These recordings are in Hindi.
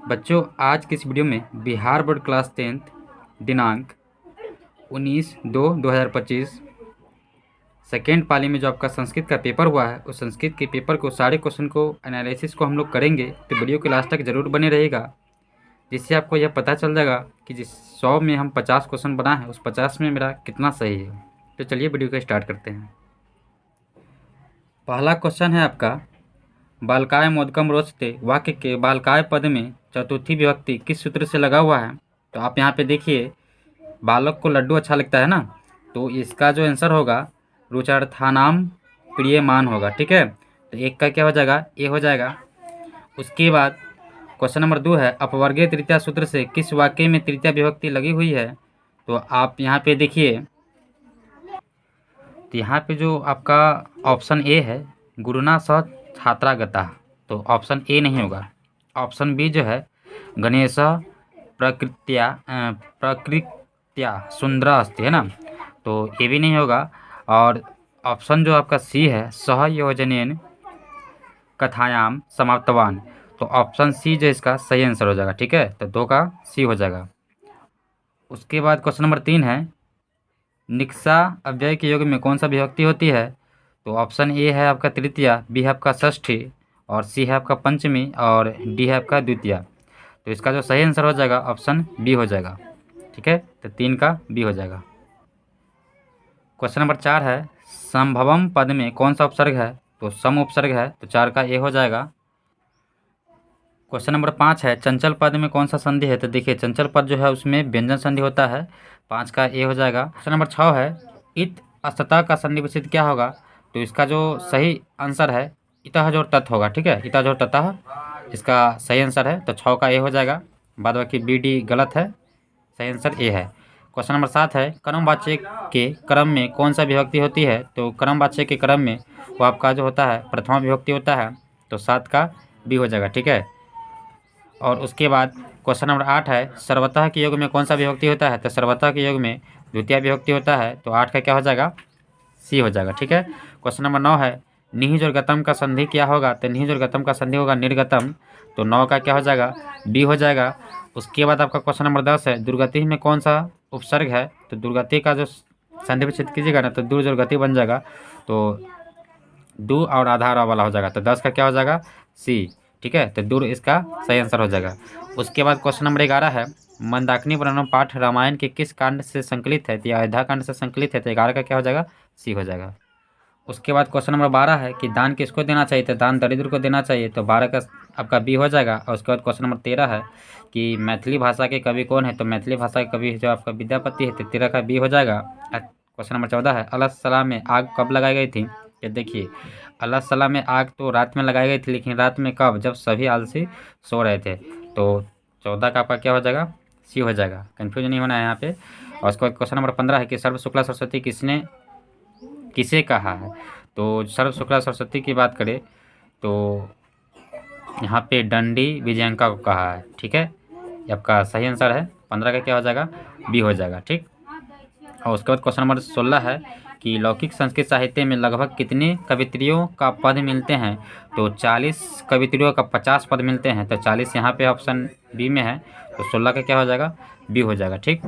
बच्चों, आज की इस वीडियो में बिहार बोर्ड क्लास 10th दिनांक 19/2/2025 सेकेंड पाली में जो आपका संस्कृत का पेपर हुआ है, उस संस्कृत के पेपर को सारे क्वेश्चन को एनालिसिस को हम लोग करेंगे। तो वीडियो के लास्ट तक ज़रूर बने रहेगा, जिससे आपको यह पता चल जाएगा कि जिस 100 में हम 50 क्वेश्चन बनाए हैं, उस 50 में मेरा कितना सही है। तो चलिए वीडियो को स्टार्ट करते हैं। पहला क्वेश्चन है आपका, बालकाय मोदकम रोचते वाक्य के बालकाय पद में चतुर्थी विभक्ति किस सूत्र से लगा हुआ है। तो आप यहाँ पे देखिए, बालक को लड्डू अच्छा लगता है ना, तो इसका जो आंसर होगा रुचार्थानाम प्रियमान होगा। ठीक है, तो एक का क्या हो जाएगा, ए हो जाएगा। उसके बाद क्वेश्चन नंबर 2 है, अपवर्गीय तृतीया सूत्र से किस वाक्य में तृतीया विभक्ति लगी हुई है। तो आप यहाँ पे देखिए, तो यहाँ पे जो आपका ऑप्शन ए है गुरुना सह छात्रा गता, तो ऑप्शन ए नहीं होगा। ऑप्शन बी जो है गणेश प्रकृत्या सुंदरा अस्ति है ना, तो ये भी नहीं होगा। और ऑप्शन जो आपका सी है सहयोजनेन कथायाम समाप्तवान, तो ऑप्शन सी जो इसका सही आंसर हो जाएगा। ठीक है, तो 2 का सी हो जाएगा। उसके बाद क्वेश्चन नंबर 3 है, निक्सा अव्यय के योग में कौन सा विभक्ति होती है। तो ऑप्शन ए है आपका तृतीया, बी है आपका षष्ठी, और सी है आपका पंचमी, और डी है आपका द्वितीया। तो इसका जो सही आंसर हो जाएगा ऑप्शन बी हो जाएगा। ठीक है, तो 3 का बी हो जाएगा। क्वेश्चन नंबर 4 है, संभवम पद में कौन सा उपसर्ग है। तो सम उपसर्ग है, तो 4 का ए हो जाएगा। क्वेश्चन नंबर 5 है, चंचल पद में कौन सा संधि है। तो देखिए, चंचल पद जो है उसमें व्यंजन संधि होता है, 5 का ए हो जाएगा। क्वेश्चन नंबर 6 है, इत अस्तः का संधि विच्छेद क्या होगा। तो इसका जो सही आंसर है इतः जोड़ तत् होगा। ठीक है, इतः जोड़ ततः इसका सही आंसर है, तो 6 का ए हो जाएगा। बाद बाकी बी डी गलत है, सही आंसर ए है। क्वेश्चन नंबर 7 है, क्रमवाच्य के क्रम में कौन सा विभक्ति होती है। तो क्रमवाच्य के क्रम में वो आपका जो होता है प्रथमा विभक्ति होता है, तो 7 का बी हो जाएगा। ठीक है, और उसके बाद क्वेश्चन नंबर 8 है, सर्वतः के योग में कौन सा विभक्ति होता है। तो सर्वतः के योग में द्वितीय विभक्ति होता है, तो 8 का क्या हो जाएगा, सी हो जाएगा। ठीक है, क्वेश्चन नंबर 9 है, निहिज और गतम का संधि क्या होगा। तो निहिज और गतम का संधि होगा निर्गतम, तो 9 का क्या हो जाएगा, बी हो जाएगा। उसके बाद आपका क्वेश्चन नंबर 10 है, दुर्गति में कौन सा उपसर्ग है। तो दुर्गति का जो संधि विच्छेद कीजिएगा ना, तो दूर दुर्गति बन जाएगा, तो दू और आधार वाला हो जाएगा, तो 10 का क्या हो जाएगा, सी। ठीक है, तो दूर इसका सही आंसर हो जाएगा। उसके बाद क्वेश्चन नंबर 11 है, मंदाकिनी वर्णन पाठ रामायण के किस कांड से संकलित है। तो अयोध्या कांड से संकलित है, तो 11 का क्या हो जाएगा, सी हो जाएगा। उसके बाद क्वेश्चन नंबर 12 है कि दान किसको देना चाहिए। तो दान दरिद्र को देना चाहिए, तो 12 का आपका बी हो जाएगा। और उसके बाद क्वेश्चन नंबर 13 है कि मैथिली भाषा के कवि कौन है। तो मैथिली भाषा के कवि जो आपका विद्यापति है, तो 13 का बी हो जाएगा। क्वेश्चन नंबर 14 है, अलग सलाह में आग कब लगाई गई थी। ये देखिए, अल्लाह सलाह में आग तो रात में लगाई गई थी, लेकिन रात में कब, जब सभी आलसी सो रहे थे। तो 14 का आपका क्या हो जाएगा, सी हो जाएगा। कन्फ्यूज नहीं होना है यहाँ पे। और उसके बाद क्वेश्चन नंबर 15 है कि सर्व शुक्ला सरस्वती किसे कहा है। तो सर्व शुक्ला सरस्वती की बात करें तो यहाँ पे दंडी विजयंका को कहा है। ठीक है, ये आपका सही आंसर है। 15 का क्या हो जाएगा, बी हो जाएगा। ठीक, और उसके बाद क्वेश्चन नंबर 16 है कि लौकिक संस्कृत साहित्य में लगभग कितने कवित्रियों का पद मिलते हैं। तो 40 कवित्रियों का 50 पद मिलते हैं, तो 40 यहाँ पे ऑप्शन बी में है, तो 16 का क्या हो जाएगा, बी हो जाएगा। ठीक,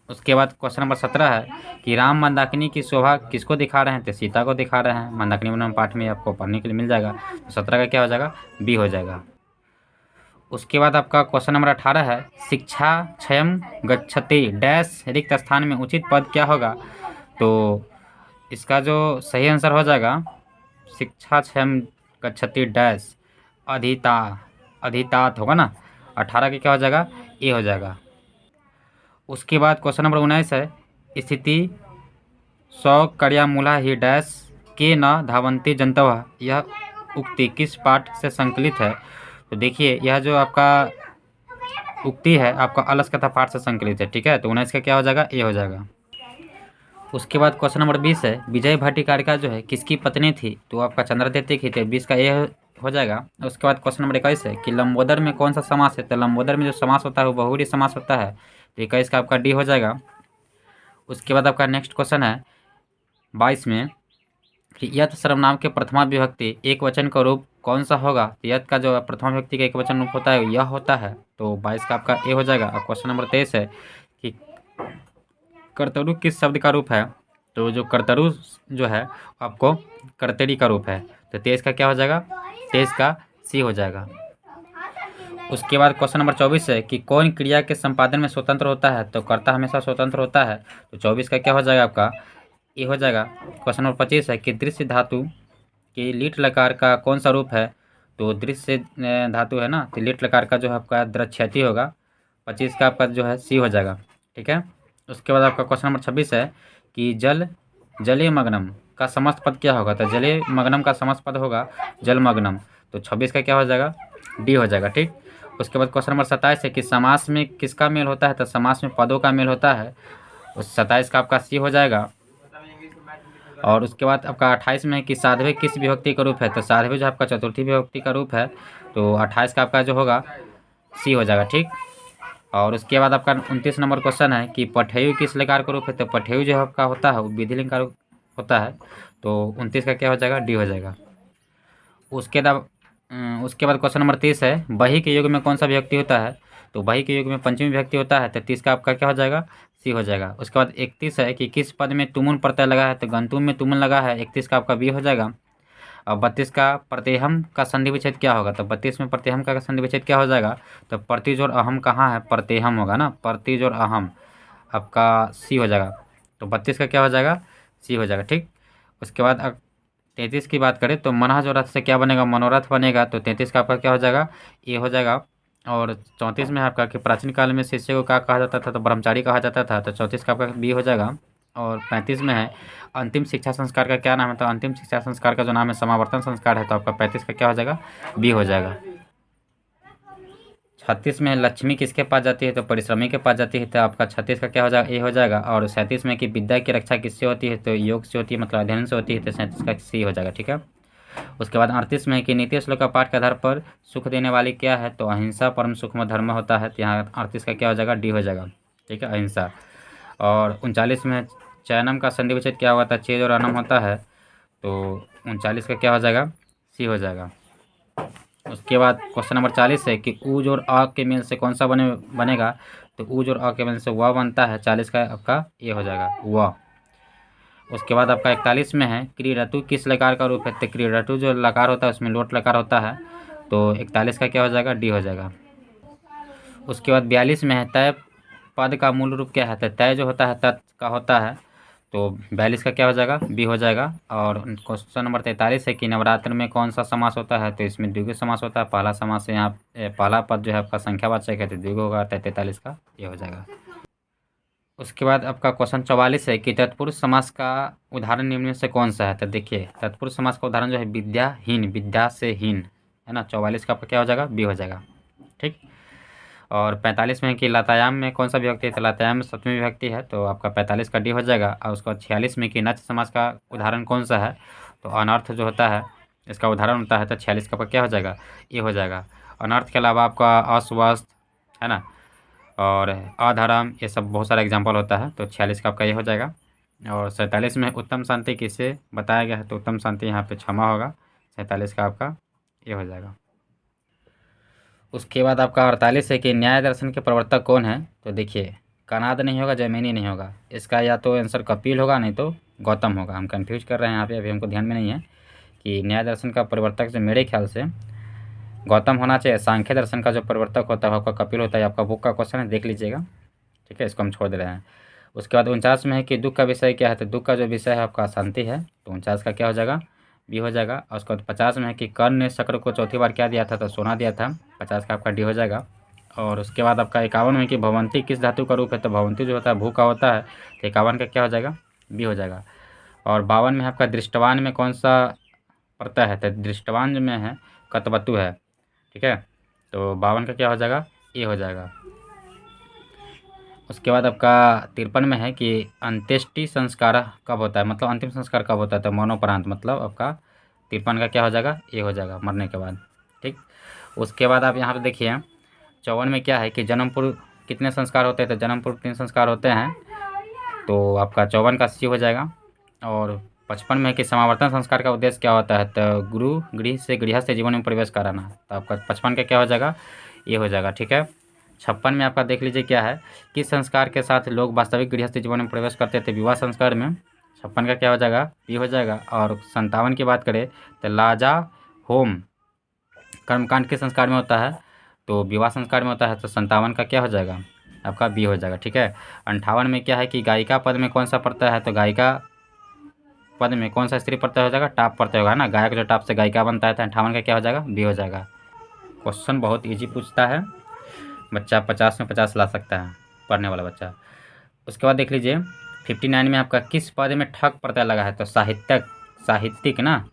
उसके बाद क्वेश्चन नंबर 17 है कि राम मंदाकिनी की शोभा किसको दिखा रहे हैं। तो सीता को दिखा रहे हैं, मंदाकिनी वर्णन पाठ में आपको पढ़ने के लिए मिल जाएगा, तो 17 का क्या हो जाएगा, बी हो जाएगा। उसके बाद आपका क्वेश्चन नंबर 18 है, शिक्षा क्षयम गच्छति डैश रिक्त स्थान में उचित पद क्या होगा। तो इसका जो सही आंसर हो जाएगा, शिक्षा क्षयम गच्छति डैश अधितात होगा ना, 18 का क्या हो जाएगा, ए हो जाएगा। उसके बाद क्वेश्चन नंबर 19 है, स्थिति 100 कर्यामूला ही डैश के न धावंती जंतव, यह उक्ति किस पाठ से संकलित है। तो देखिए, यह जो आपका उक्ति है आपका अलस कथा पाठ से संकलित है। ठीक है, तो 19 का क्या हो जाएगा, ए हो जाएगा। उसके बाद क्वेश्चन नंबर 20 है, विजय भट्टिकारिका जो है किसकी पत्नी थी। तो आपका चंद्रदेव की थी, 20 का ए हो जाएगा। उसके बाद क्वेश्चन नंबर 21 है कि लंबोदर में कौन सा समास है। तो लंबोदर में जो समास होता है वो बहुव्रीहि समास होता है, तो 21 का आपका डी हो जाएगा। उसके बाद आपका नेक्स्ट क्वेश्चन है 22 में कि यत सर्वनाम के प्रथमा विभक्ति एक वचन का रूप कौन सा होगा। तो यत का जो प्रथमा विभक्ति का एक वचन रूप होता है यह होता है, तो 22 का आपका ए हो जाएगा। और क्वेश्चन नंबर 23 है कि कर्तरु किस शब्द का रूप है। तो जो कर्तरु जो है आपको कर्तरी का रूप है, तो 23 का क्या हो जाएगा, 23 का सी हो जाएगा। उसके बाद क्वेश्चन नंबर 24 है कि कौन क्रिया के संपादन में स्वतंत्र होता है। तो कर्ता हमेशा स्वतंत्र होता है, तो 24 का क्या हो जाएगा आपका ये हो जाएगा। क्वेश्चन नंबर 25 है कि दृश्य धातु के लीट लकार का कौन सा रूप है। तो दृश्य धातु है ना, तो लीट लकार का जो है आपका द्रच्छति होगा। 25 का आपका जो है सी हो जाएगा। ठीक है। उसके बाद आपका क्वेश्चन नंबर 26 है कि जले मग्नम का समस्त पद क्या होगा। तो जले मग्नम का समस्त पद होगा जलमग्नम, तो 26 का क्या हो जाएगा डी हो जाएगा। ठीक। उसके बाद क्वेश्चन नंबर 27 है कि समास में किसका मेल होता है। तो समास में पदों का मेल होता है, उस 27 का आपका सी हो जाएगा। और उसके बाद आपका 28 में है कि साध्वी किस विभक्ति का रूप है। तो साध्वी जो आपका चतुर्थी विभक्ति का रूप है, तो 28 का आपका जो होगा सी हो जाएगा। ठीक। और उसके बाद आपका 29 नंबर क्वेश्चन है कि पठेयु किस लकार का रूप है। तो पठेयु जो आपका होता है वो विधिलिंग का रूप होता है, तो 29 का क्या हो जाएगा डी हो जाएगा। उसके बाद क्वेश्चन नंबर 30 है बही के युग में कौन सा विभक्ति होता है। तो बही के युग में पंचमी विभक्ति होता है, तो 30 का आपका क्या हो जाएगा सी हो जाएगा। उसके बाद 31 है कि किस पद में तुमुन प्रत्यय लगा है। तो गंतुम में तुमुन लगा है, 31 का आपका बी हो जाएगा। और 32 का प्रत्यहम का संधि विच्छेद क्या होगा। तो 32 में प्रत्यहम का संधि विच्छेद क्या हो जाएगा। तो प्रति जोड़ अहम कहाँ है, प्रत्यहम होगा ना, प्रति जोड़ अहम आपका सी हो जाएगा। तो 32 का क्या हो जाएगा सी हो जाएगा। ठीक। उसके बाद 33 की बात करें तो मनः जो रथ से क्या बनेगा, मनोरथ बनेगा, तो 33 का आपका क्या हो जाएगा ये हो जाएगा। और 34 में आपका कि प्राचीन काल में शिष्य को क्या कहा जाता था। तो ब्रह्मचारी कहा जाता था, तो 34 का आपका बी हो जाएगा। और 35 में है अंतिम शिक्षा संस्कार का क्या नाम है। तो अंतिम शिक्षा संस्कार का जो नाम है समावर्तन संस्कार है, तो आपका 35 का क्या हो जाएगा बी हो जाएगा। 36 में लक्ष्मी किसके पास जाती है। तो परिश्रमी के पास जाती है, तो आपका 36 का क्या हो जाएगा ए हो जाएगा। और 37 में कि विद्या की रक्षा किससे होती है। तो योग से होती है, मतलब अध्ययन से होती है, तो 37 का सी हो जाएगा। ठीक है। उसके बाद 38 में कि नीति श्लोक का पाठ के आधार पर सुख देने वाली क्या है। तो अहिंसा परम सुखम धर्म होता है, तो यहाँ 38 का क्या हो जाएगा डी हो जाएगा। ठीक है, अहिंसा। और 39 में चयनम का संधि विच्छेद क्या हुआ था, चेज और अनम होता है, तो 39 का क्या हो जाएगा सी हो जाएगा। उसके बाद क्वेश्चन नंबर 40 है कि ऊज और अ के मेल से कौन सा बनेगा। तो ऊज और अ के मेल से व बनता है, 40 का आपका ये हो जाएगा व। उसके बाद आपका 41 में है क्रीडतु किस लकार का रूप है। तो क्रीडतु जो लकार होता है उसमें लोट लकार होता है, तो 41 का क्या हो जाएगा डी हो जाएगा। उसके बाद 42 में है तय पद का मूल रूप क्या है। तो तय जो होता है तत् का होता है, तो 42 का क्या हो जाएगा बी हो जाएगा। और क्वेश्चन नंबर 43 है कि नवरात्र में कौन सा समास होता है। तो इसमें द्विगु समास होता है। पहला समास है यहाँ पहला पद जो है आपका संख्यावाचक है, तो द्विगु होगा, 43 का ये हो जाएगा। उसके बाद आपका क्वेश्चन 44 है कि तत्पुरुष समास का उदाहरण निम्न में से कौन सा है। तो देखिए तत्पुरुष समास का उदाहरण जो है विद्याहीन, विद्या से हीन है ना, 44 का आपका क्या हो जाएगा बी हो जाएगा। ठीक। और 45 में कि लतायाम में कौन सा विभक्ति है। तो लतायाम में सप्तमी विभक्ति है, तो आपका 45 का डी हो जाएगा। और उसके बाद 46 में कि नच समास का उदाहरण कौन सा है। तो अनर्थ जो होता है इसका उदाहरण होता है, तो 46 का क्या हो जाएगा ये हो जाएगा। अनर्थ के अलावा आपका अस्वस्थ है ना, और अधर्म, ये सब बहुत सारा एग्जाम्पल होता है, तो 46 का आपका ये हो जाएगा। और 47 में उत्तम शांति किसे बताया गया है। तो उत्तम शांति यहाँ पे क्षमा होगा, 47 का आपका ये हो जाएगा। उसके बाद आपका 48 है कि न्याय दर्शन के प्रवर्तक कौन है। तो देखिए कनाद नहीं होगा, जैमिनी नहीं होगा, इसका या तो आंसर कपिल होगा नहीं तो गौतम होगा। हम कंफ्यूज कर रहे हैं यहाँ पे, अभी हमको ध्यान में नहीं है कि न्याय दर्शन का प्रवर्तक जो मेरे ख्याल से गौतम होना चाहिए। सांख्य दर्शन का जो प्रवर्तक होता है आपका कपिल होता है। आपका बुक का क्वेश्चन है, देख लीजिएगा। ठीक है, इसको हम छोड़ दे रहे हैं। उसके बाद 49 में है कि दुख का विषय क्या है। तो दुख का जो विषय है आपका शांति है, तो 49 का क्या हो जाएगा बी हो जाएगा। और उसके बाद 50 में है कि कर्ण ने शक्र को चौथी बार क्या दिया था। तो सोना दिया था, 50 का आपका डी हो जाएगा। और उसके बाद आपका 51 में कि भवंती किस धातु का रूप है। तो भवंती जो होता है भू का होता है, तो 51 का क्या हो जाएगा बी हो जाएगा। और 52 में आपका दृष्टवान में कौन सा प्रत्यय है। तो दृष्टवान में है कतवतु है। ठीक है, तो 52 का क्या हो जाएगा ए हो जाएगा। उसके बाद आपका 53 में है कि अंत्येष्टि संस्कार कब होता है, मतलब अंतिम संस्कार कब होता है। तो मरणोपरांत, मतलब आपका 53 का क्या हो जाएगा ए हो जाएगा, मरने के बाद। ठीक। उसके बाद आप यहाँ पे देखिए 54 में क्या है कि जन्म पूर्व कितने संस्कार होते हैं। तो जन्म पूर्व 3 संस्कार होते हैं, तो आपका 54 का सी हो जाएगा। और 55 में है कि समावर्तन संस्कार का उद्देश्य क्या होता है, तो गुरु गृह से गृहस्थ जीवन में प्रवेश कराना। तो आपका 55 का क्या हो जाएगा, ये हो जाएगा। ठीक है, 56 में आपका देख लीजिए क्या है, किस संस्कार के साथ लोग वास्तविक गृहस्थ जीवन में प्रवेश करते थे, विवाह संस्कार में। 56 का क्या हो जाएगा, ये हो जाएगा। और 57 की बात करें तो लाजा होम कर्मकांड के संस्कार में होता है, तो विवाह संस्कार में होता है, तो 57 का क्या हो जाएगा, आपका बी हो जाएगा। ठीक है, 58 में क्या है कि गायिका पद में कौन सा पड़ता है, तो गायिका पद में कौन सा स्त्री प्रत्यय हो जाएगा, टाप प्रत्यय होगा ना, गायक जो टाप से गायिका बनता है, तो 58 का क्या हो जाएगा, बी हो जाएगा। क्वेश्चन बहुत ईजी पूछता है, बच्चा 50 में 50 ला सकता है, पढ़ने वाला बच्चा। उसके बाद देख लीजिए 59 में आपका किस पद में ठक प्रत्यय लगा है, तो साहित्यक, साहित्यिक ना,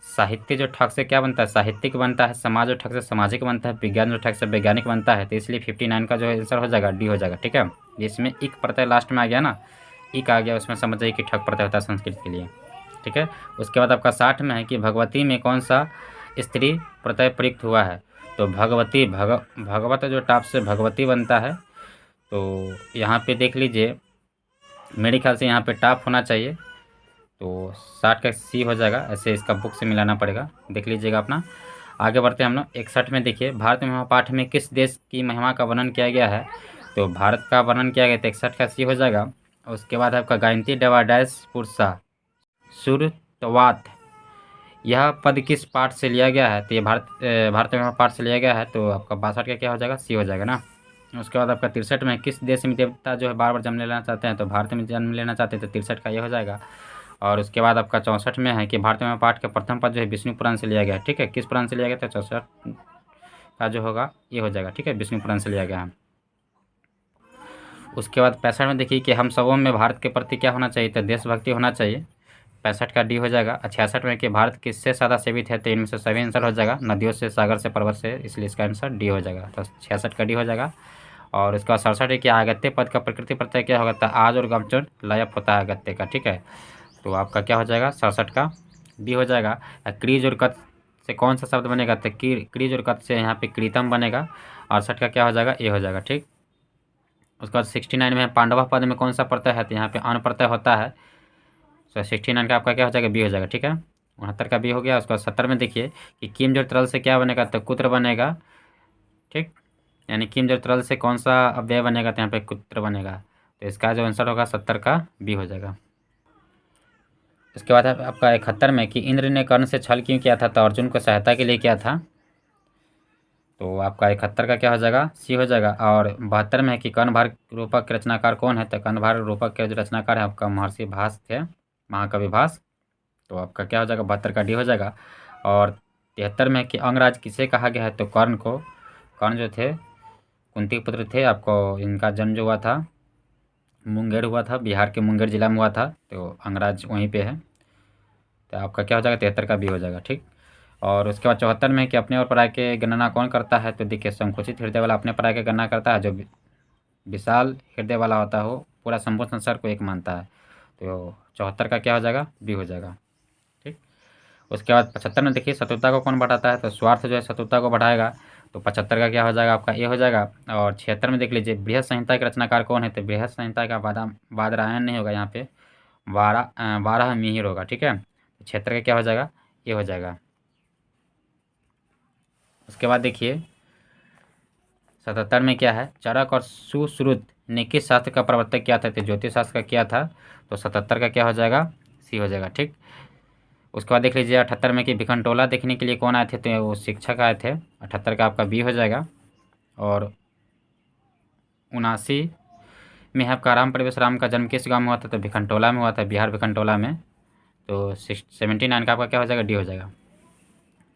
साहित्य जो ठक से क्या बनता है, साहित्यिक बनता है, समाज जो ठक से सामाजिक बनता है, विज्ञान जो ठक से वैज्ञानिक बनता है, तो इसलिए 59 का जो आंसर हो जाएगा डी हो जाएगा। ठीक है, जिसमें इक प्रत्यय लास्ट में आ गया ना, इक आ गया, उसमें समझ जाइए कि ठक प्रत्यय होता है संस्कृत के लिए। ठीक है, उसके बाद आपका 60 में है कि भगवती में कौन सा स्त्री प्रत्यय प्रयुक्त हुआ है, तो भगवती, भगवत जो टाप से भगवती बनता है, तो यहाँ पे देख लीजिए मेरे ख्याल से यहाँ पे टाप होना चाहिए, तो 60 का सी हो जाएगा। ऐसे इसका बुक से मिलाना पड़ेगा, देख लीजिएगा अपना। आगे बढ़ते हैं हम लोग 61 में। देखिए भारत महिमा पाठ में किस देश की महिमा का वर्णन किया गया है, तो भारत का वर्णन किया गया, तो 61 का सी हो जाएगा। उसके बाद आपका गायंती डवा डैश पुरसा सुरतवात, यह पद किस पाठ से लिया गया है, तो ये भारत में पाठ से लिया गया है, तो आपका 62 का क्या हो जाएगा, सी हो जाएगा ना। उसके बाद आपका 63 में किस देश में देवता जो है बार बार जन्म लेना चाहते हैं, तो भारत में जन्म लेना चाहते हैं, तो 63 का ये हो जाएगा। और उसके बाद आपका 64 में है कि भारत में पाठ का प्रथम पद जो है विष्णु पुराण से लिया गया है। ठीक है, किस पुराण से लिया गया था, 64 का जो होगा ये हो जाएगा। ठीक है, विष्णु पुराण से लिया गया है। उसके बाद 65 में देखिए कि हम सबों में भारत के प्रति क्या होना चाहिए, तो देशभक्ति होना चाहिए, 65 का डी हो जाएगा। 66 में कि भारत किससे ज़्यादा सेवित है, तो इनमें से सभी आंसर हो जाएगा, नदियों से, सागर से, पर्वत से, इसलिए इसका आंसर डी हो जाएगा, तो 66 का डी हो जाएगा। और इसका 67 है कि आगत्य पद का प्रकृति प्रत्यय क्या होगा, तो आज और गमचुन लयप होता है अगत्य का। ठीक है, तो आपका क्या हो जाएगा, 67 का डी हो जाएगा। क्रीज और कत से कौन सा शब्द बनेगा, तो क्रीज और कत से यहाँ पे क्रीतम बनेगा। 68 का क्या हो जाएगा, ए हो जाएगा। ठीक, उसके बाद 69 में पांडवा पद में कौन सा प्रत्यय है, तो यहाँ पे अन प्रत्यय होता है, तो 69 का आपका क्या हो जाएगा, बी हो जाएगा। ठीक है, 69 का बी हो गया। उसके बाद 70 में देखिए कि किम जो तरल से क्या बनेगा, तो कुत्र बनेगा। ठीक, यानी किम जो तरल से कौन सा अव्यय बनेगा, तो यहाँ पे कुत्र बनेगा, तो इसका जो आंसर होगा 70 का बी हो जाएगा। इसके बाद आपका 71 में कि इंद्र ने कर्ण से छल क्यों किया था, तो अर्जुन को सहायता के लिए किया था, तो आपका 71 का क्या हो जाएगा, सी हो जाएगा। और 72 में है कि कर्णभार रूपक के रचनाकार कौन है, तो कर्णभार रूपक के जो रचनाकार है आपका महर्षि भास थे, महाकवि भास, तो आपका क्या हो जाएगा, 72 का डी हो जाएगा। और 73 में कि अंगराज किसे कहा गया है, तो कर्ण को, कर्ण जो थे कुंती पुत्र थे, आपको इनका जन्म जो हुआ था मुंगेर हुआ था, बिहार के मुंगेर जिला में हुआ था, तो अंगराज वहीं पे है, तो आपका क्या हो जाएगा, 73 का बी हो जाएगा। ठीक, और उसके बाद 74 में कि अपने और पराये के गणना कौन करता है, तो देखिए संकुचित हृदय वाला अपने पराये के गणना करता है, जो विशाल हृदय वाला होता है वो पूरा संपूर्ण संसार को एक मानता है, तो 74 का क्या हो जाएगा, बी हो जाएगा। ठीक, उसके बाद 75 में देखिए शत्रुता को कौन बढ़ाता है, तो स्वार्थ जो है शत्रुता को बढ़ाएगा, तो 75 का क्या हो जाएगा, आपका ए हो जाएगा। और 76 में देख लीजिए बृहद संहिता के रचनाकार कौन है, तो बृहद संहिता का बादरायण नहीं होगा, यहाँ पे बारह मिहिर होगा। ठीक है, 76 का क्या हो जाएगा, ये हो जाएगा। उसके बाद देखिए 77 में क्या है, चरक और सुश्रुत ने किस शास्त्र का प्रवर्तक किया था, तो ज्योतिष शास्त्र का किया था, तो 77 का क्या हो जाएगा, सी हो जाएगा। ठीक, उसके बाद देख लीजिए 78 में कि भिखनटोला देखने के लिए कौन आए थे, तो वो शिक्षक आए थे, 78 का आपका बी हो जाएगा। और 79 में आपका राम प्रवेश राम का जन्म किस गाँव में हुआ था, तो भिखनटोला में हुआ था, बिहार भिखनटोला में, तो 79 का आपका क्या हो जाएगा, डी हो जाएगा।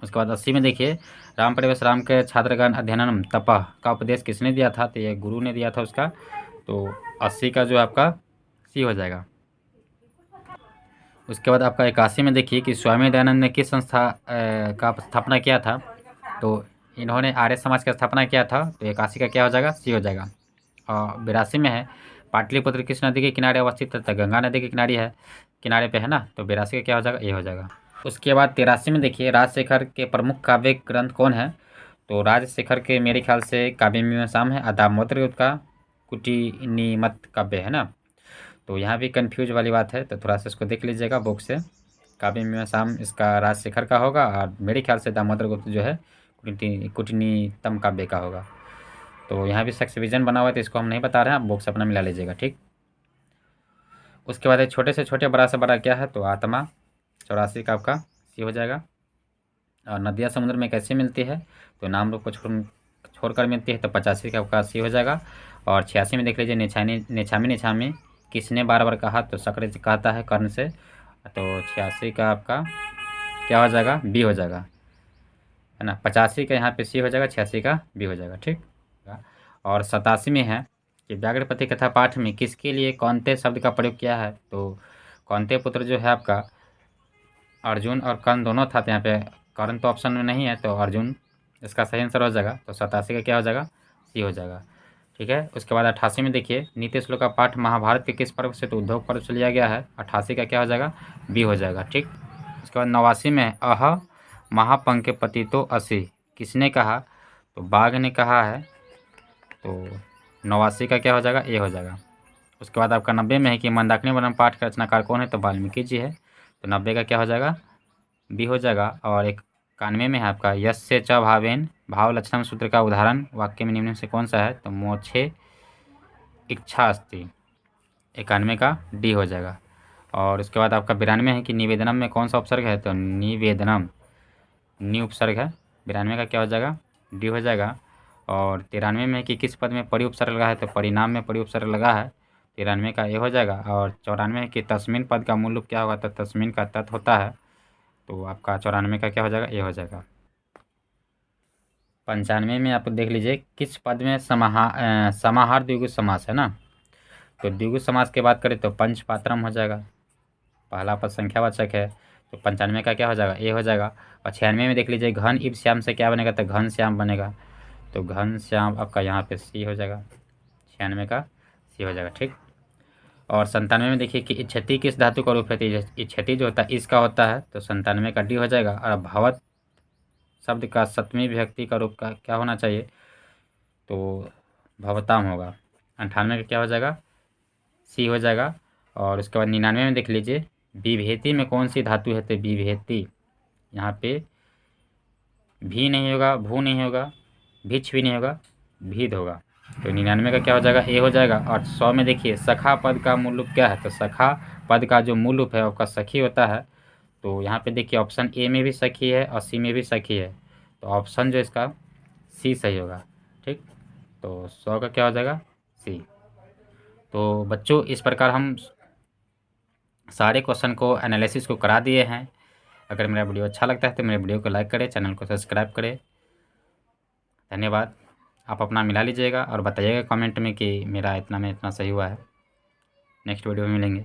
उसके बाद 80 में देखिए राम प्रवेश राम के छात्रगण अध्ययनम तपह का उपदेश किसने दिया था, तो ये गुरु ने दिया था उसका, तो 80 का जो आपका सी हो जाएगा। उसके बाद आपका 81 में देखिए कि स्वामी दयानंद ने किस संस्था का स्थापना किया था, तो इन्होंने आर्य समाज का स्थापना किया था, तो 81 का क्या हो जाएगा, सी हो जाएगा। और 82 में है पाटलिपुत्र किस नदी के किनारे अवस्थित है, तो गंगा नदी के किनारे पे है ना, तो 82 का क्या हो जाएगा, ये हो जाएगा। उसके बाद 83 में देखिए राजशेखर के प्रमुख काव्य ग्रंथ कौन है, तो राजशेखर के मेरे ख्याल से काव्य मीमांसा है, दामोदर का कुटीनिमत काव्य है ना, तो यहाँ भी कन्फ्यूज वाली बात है, तो थोड़ा सा इसको देख लीजिएगा बुक से। काव्य मीमांसा इसका राजशेखर का होगा, और मेरे ख्याल से दामोदर गुप्त जो है कुटिनीतम काव्य का होगा। तो यहाँ भी सेक्स बना हुआ है, तो इसको हम नहीं बता रहे हैं, आप बुक्स अपना मिला लीजिएगा, ठीक। उसके बाद एक छोटे से छोटे बड़ा से बड़ा क्या है, तो आत्मा 84 का आपका सी हो जाएगा। और नदियाँ समुद्र में कैसे मिलती है, तो नाम रूप को छोड़कर मिलती है, तो 85 का आपका सी हो जाएगा। और 86 में देख लीजिए, नेछामी नेछामी किसने बार बार कहा, तो शक्र कहता है कर्ण से, तो 86 का आपका क्या हो जाएगा, बी हो जाएगा, है ना। 85 का यहाँ पे सी हो जाएगा, 86 का बी हो जाएगा, ठीक। और 87 में है कि व्याघ्रपति कथा पाठ में किसके लिए कौनते शब्द का प्रयोग किया है, तो कौनते पुत्र जो है आपका अर्जुन और कर्ण दोनों था, तो यहाँ पे कर्ण तो ऑप्शन में नहीं है, तो अर्जुन इसका सही आंसर हो जाएगा। तो 87 का क्या हो जाएगा, सी हो जाएगा, ठीक है। उसके बाद 88 में देखिए, नीति श्लोक का पाठ महाभारत के किस पर्व से, तो उद्धव पर्व से लिया गया है, 88 का क्या हो जाएगा, बी हो जाएगा, ठीक। उसके बाद 89 में अह महापंख पति तो असी किसने कहा, तो बाघ ने कहा है, तो 89 का क्या हो जाएगा, ए हो जाएगा। उसके बाद आपका 90 में है कि मंदाकिनी वर्णन पाठ का रचनाकार कौन है, तो वाल्मीकि जी है, तो 90 का क्या हो जाएगा, बी हो जाएगा। और 91 में है आपका यस्य च भावेन भाव लक्षण सूत्र का उदाहरण वाक्य में निम्न से कौन सा है, तो मोक्षे इच्छा अस्ति, 91 का डी हो जाएगा। और उसके बाद आपका 92 है कि निवेदनम में कौन सा उपसर्ग है, तो निवेदनम नी उपसर्ग है, 92 का क्या हो जाएगा, डी हो जाएगा। और 93 में है कि किस पद में परि उपसर्ग लगा है, तो परिणाम में परि उपसर्ग लगा है, 93 का ए हो जाएगा। और 94 है कि तस्मिन पद का मूल रूप क्या होगा, तो तस्मिन का तत् होता है, तो आपका 94 का क्या हो जाएगा, ए हो जाएगा। 95 में आप देख लीजिए, किस पद में समाहार द्विगु समास है ना, तो द्विगु समास की बात करें तो पंचपात्रम हो जाएगा, पहला पद संख्यावाचक है, तो 95 का क्या हो जाएगा, ए हो जाएगा। और 96 में देख लीजिए, घन इव श्याम से क्या बनेगा, तो घन श्याम बनेगा, तो घन श्याम आपका यहाँ पे सी हो जाएगा, 96 का सी हो जाएगा, ठीक। और 97 में देखिए कि इच्छति किस धातु का रूप है, इच्छति जो होता है इसका होता है, तो 97 का डी हो जाएगा। और भवत शब्द का सप्तमी विभक्ति का रूप का क्या होना चाहिए, तो भवताम होगा, 98 का क्या हो जाएगा, सी हो जाएगा। और उसके बाद 99 में देख लीजिए, विभेति में कौन सी धातु है, तो विभेति यहाँ पे भी नहीं होगा, भू नहीं होगा, भिक्ष भी नहीं होगा, भीद होगा, तो 99 का क्या हो जाएगा, ए हो जाएगा। और 100 में देखिए, सखा पद का मूल रूप क्या है, तो सखा पद का जो मूल रूप है आपका सखी होता है, तो यहाँ पे देखिए ऑप्शन ए में भी सखी है और सी में भी सखी है, तो ऑप्शन जो इसका सी सही होगा, ठीक। तो 100 का क्या हो जाएगा, सी। तो बच्चों इस प्रकार हम सारे क्वेश्चन को एनालिसिस को करा दिए हैं। अगर मेरा वीडियो अच्छा लगता है तो मेरे वीडियो को लाइक करें, चैनल को सब्सक्राइब करें। धन्यवाद। आप अपना मिला लीजिएगा और बताइएगा कमेंट में कि मेरा इतना में इतना सही हुआ है। नेक्स्ट वीडियो में मिलेंगे।